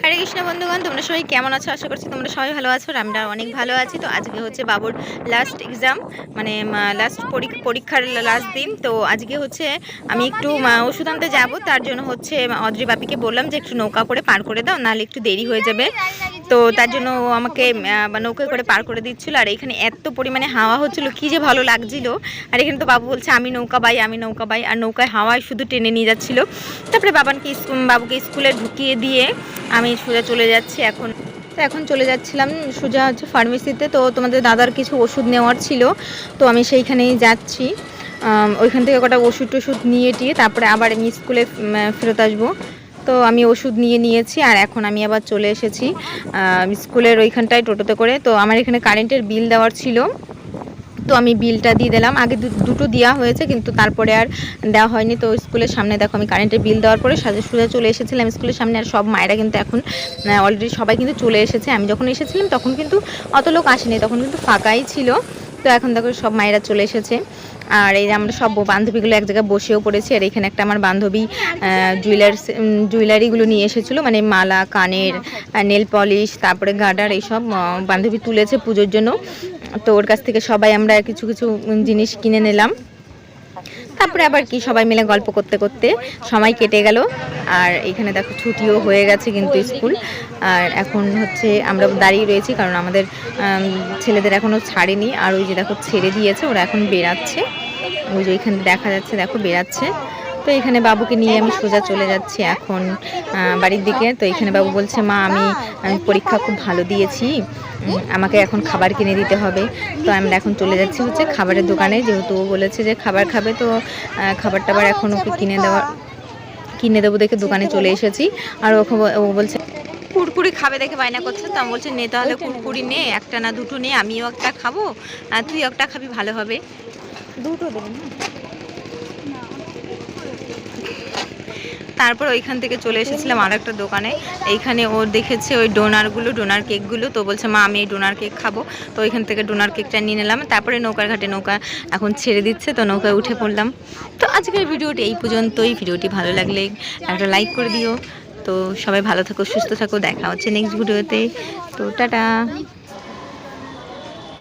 হরে কৃষ্ণ বন্ধুগণ, তোমরা সবাই কেমন আছো? আশা করছি তোমরা সবাই ভালো আছো। আমরা অনেক ভালো আছি। তো আজকে হচ্ছে বাবুর লাস্ট এক্সাম, মানে লাস্ট পরীক্ষার লাস্ট দিন। তো আজকে হচ্ছে আমি একটু ওষুধ আনতে যাবো, তার জন্য হচ্ছে অদ্রি বাপিকে বললাম যে একটু নৌকা করে পার করে দাও, নাহলে একটু দেরি হয়ে যাবে। তো তার জন্য ও আমাকে নৌকায় করে পার করে দিচ্ছিল। আর এখানে এত পরিমাণে হাওয়া হচ্ছিল, কি যে ভালো লাগছিল। আর এখানে তো বাবু বলছে আমি নৌকা বাই, আমি নৌকা বাই, আর নৌকায় হাওয়ায় শুধু টেনে নিয়ে যাচ্ছিল। তারপরে বাবুকে স্কুলে ঢুকিয়ে দিয়ে আমি সোজা চলে যাচ্ছি এখন। তো এখন চলে যাচ্ছিলাম সোজা হচ্ছে ফার্মেসিতে। তো তোমাদের দাদার কিছু ওষুধ নেওয়ার ছিল, তো আমি সেইখানেই যাচ্ছি। ওইখান থেকে কটা ওষুধ নিয়ে টিয়ে তারপরে আবার আমি স্কুলে ফেরত আসবো। তো আমি ওষুধ নিয়েছি, আর এখন আমি আবার চলে এসেছি স্কুলের ওইখানটায় টোটোতে করে। তো আমার এখানে কারেন্টের বিল দেওয়ার ছিল, তো আমি বিলটা দিয়ে দিলাম। আগে দুটো দেওয়া হয়েছে, কিন্তু তারপরে আর দেওয়া হয়নি। তো স্কুলের সামনে দেখো আমি কারেন্টের বিল দেওয়ার পরে সোজা চলে এসেছিলাম স্কুলের সামনে। আর সব মায়েরা কিন্তু এখন অলরেডি সবাই কিন্তু চলে এসেছে। আমি যখন এসেছিলাম তখন কিন্তু অত লোক আসেনি, তখন কিন্তু ফাঁকাই ছিল। তো এখন দেখো সব মায়েরা চলে এসেছে। আর এই যে আমরা সব বান্ধবীগুলো এক জায়গায় বসেও পড়েছি। আর এখানে একটা আমার বান্ধবী জুয়েলারিগুলো নিয়ে এসেছিলো, মানে মালা, কানের, নেল পলিশ, তারপরে গার্ডার, এইসব বান্ধবী তুলেছে পুজোর জন্য। তো ওর কাছ থেকে সবাই আমরা কিছু কিছু জিনিস কিনে নিলাম। তারপরে আবার কি সবাই মিলে গল্প করতে করতে সময় কেটে গেল। আর এখানে দেখো ছুটিও হয়ে গেছে কিন্তু স্কুল। আর এখন হচ্ছে আমরা দাঁড়িয়ে রয়েছি, কারণ আমাদের ছেলেদের এখনও ছাড়েনি। আর ওই যে দেখো ছেড়ে দিয়েছে, ওরা এখন বেরাচ্ছে। ওই যে ওইখানে দেখা যাচ্ছে, দেখো বেরাচ্ছে। তো এখানে বাবুকে নিয়ে আমি সোজা চলে যাচ্ছি এখন বাড়ির দিকে। তো এখানে বাবু বলছে মা আমি পরীক্ষা খুব ভালো দিয়েছি, আমাকে এখন খাবার কিনে দিতে হবে। তো আমরা এখন চলে যাচ্ছি হচ্ছে খাবারের দোকানে, যেহেতু ও বলেছে যে খাবার খাবে। তো খাবার টাবার এখন ওকে কিনে দেবো দেখে দোকানে চলে এসেছি। আর ও বলছে কুরকুরি খাবে দেখে বায়না করছে। তো আমি বলছি নে তাহলে কুরকুরি নে, একটা না দুটো নে, আমিও একটা খাবো আর তুই একটা খাবি, ভালো হবে। দুটো দেবেন। তারপর ওইখান থেকে চলে এসেছিলাম আর একটা দোকানে। এইখানে ও দেখেছে ওই ডোনার কেকগুলো। তো বলছে মা আমি এই ডোনার কেক খাবো। তো ওইখান থেকে ডোনার কেকটা নিয়ে নিলাম। তারপরে নৌকার ঘাটে নৌকা এখন ছেড়ে দিচ্ছে, তো নৌকায় উঠে পড়লাম। তো আজকের ভিডিওটি এই পর্যন্তই। ভিডিওটি ভালো লাগলে একটা লাইক করে দিও। তো সবাই ভালো থাকো, সুস্থ থাকো, দেখা হচ্ছে নেক্সট ভিডিওতে। তো টাটা।